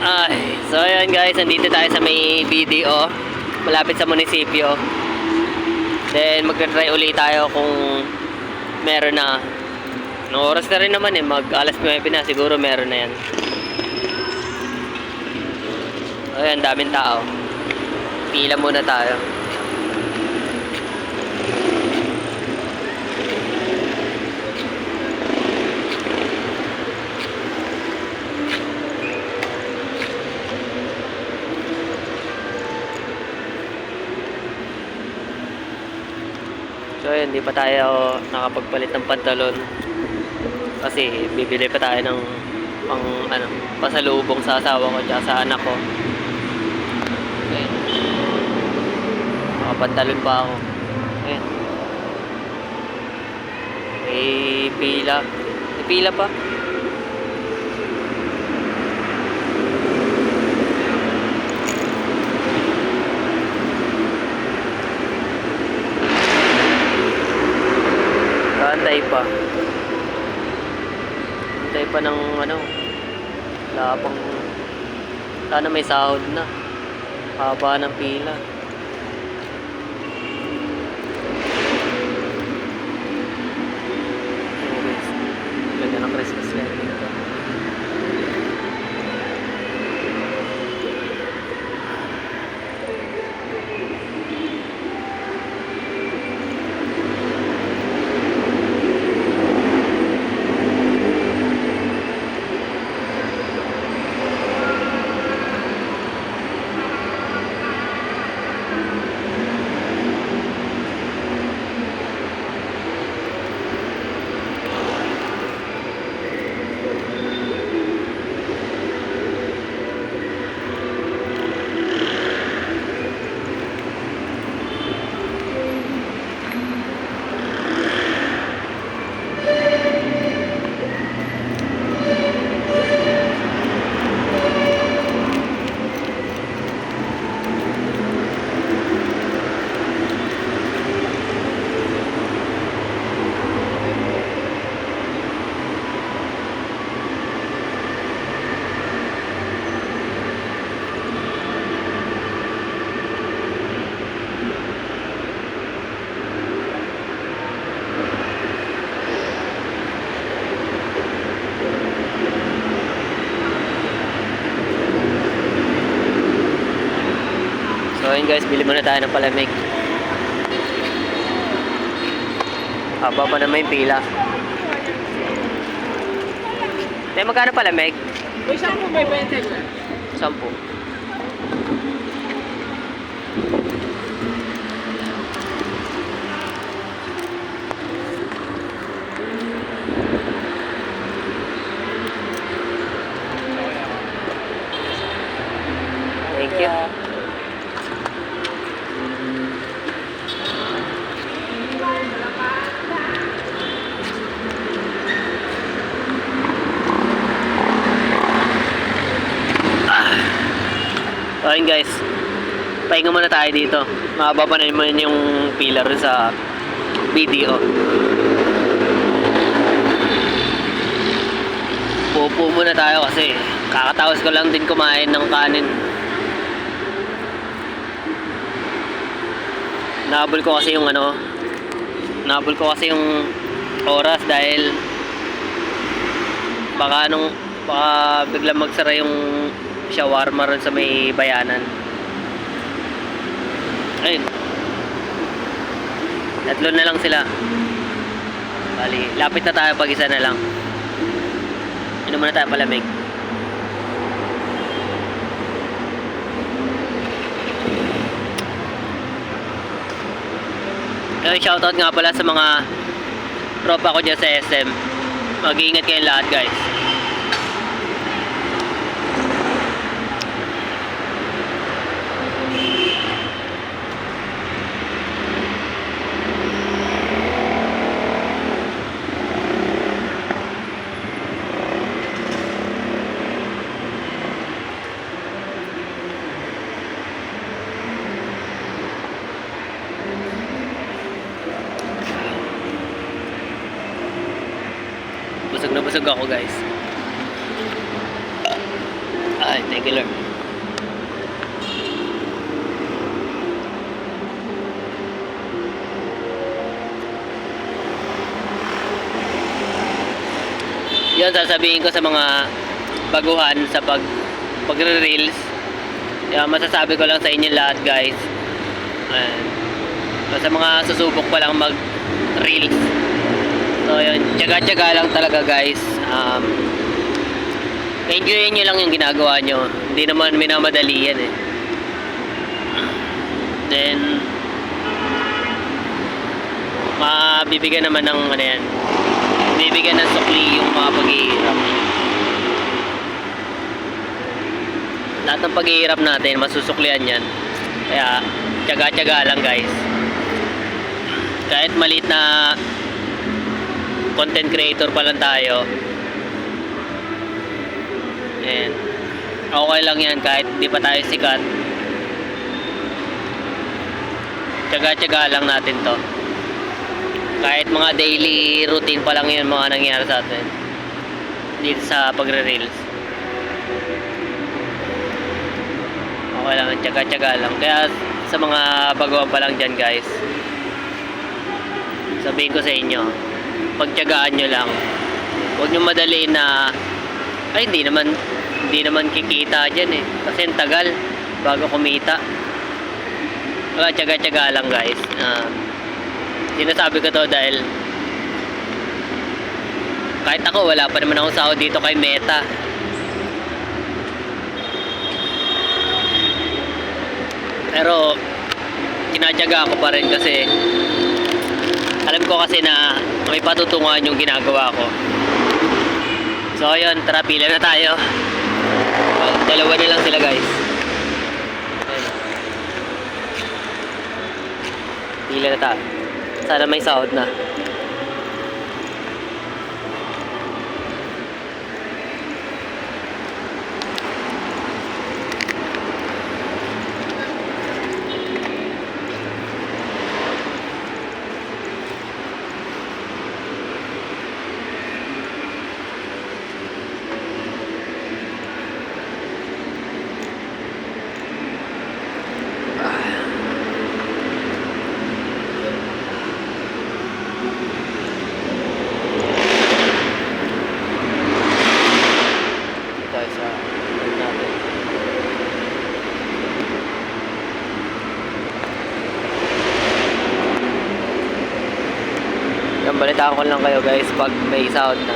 So ayan guys, nandito tayo sa may BDO, malapit sa munisipyo. Then magta-try ulit tayo kung meron na. Nung oras na rin naman mag alas 9 na, siguro meron na yan. Ayan, daming tao. Pila muna tayo. So ayun, hindi pa tayo nakapagpalit ng pantalon kasi bibili pa tayo ng pasalubong sa asawa ko at sa anak ko. Ayun, nakapantalon pa ako. Ayun, may pila pa. Antay pa ng wala pang, sana may sahod na, haba ng pila. Anyways, ganda ng Christmas light dito. So ayun guys, bili muna tayo ng palamig. Haba pa naman yung pila. Magkano palamig? May 10 may 20 sir. 10. Thank you. So ayun guys, pahinga muna tayo dito. Mahaba pa naman yung pillar sa BDO. Pupo muna tayo kasi kakataos ko lang din kumain ng kanin. Nahabol ko kasi yung oras dahil baka biglang magsara yung shawarma ron sa may bayanan. Ayun, tatlo na lang sila. Bali, lapit na tayo pag isa na lang. Inom muna tayo palamig. Shoutout nga pala sa mga tropa ko dyan sa SM. Mag-iingat kayong lahat guys. Busog na busog ako guys. Ay, teka. regular. Yun, sasabihin ko sa mga baguhan sa pagre-reels. Kaya masasabi ko lang sa inyo lahat, guys. Ayan. Sa mga susubok pa lang mag-reels. So, yun. Tiyaga-tiyaga lang talaga, guys. Enjoyin nyo lang yung ginagawa nyo. Hindi naman minamadali yan eh. Then, mabibigyan naman ng ano yan. Bibigyan ng sukli yung mga paghihirap. Lahat ng paghihirap natin, masusuklian yan. Kaya, tiyaga-tiyaga lang, guys. Kahit maliit na content creator pa lang tayo, and okay lang yan kahit di pa tayo sikat. Tiyaga-tiyaga lang natin to. Kahit mga daily routine pa lang yun mga nangyari sa atin dito sa pagre-reels. Okay lang, tiyaga-tiyaga lang. Kaya sa mga baguhan pa lang dyan, guys, sabihin ko sa inyo, pagtiyagaan nyo lang. Huwag nyo madaliin na ay hindi naman kikita dyan eh. Kasi ang tagal bago kumita. Kaya tiyaga-tiyaga lang, guys. Sinasabi ko to dahil kahit ako wala pa naman akong sahod dito kay Meta. Pero tinatyaga ako pa rin kasi alam ko kasi na may patutunguhan yung ginagawa ko. So ayun, tara, pila na tayo. Dalawa na lang sila, guys. Ayun. Pila na tayo. Sana may sahod na. Tayo sa natin. Yan, balitaan ko lang kayo, guys, pag may sahod na.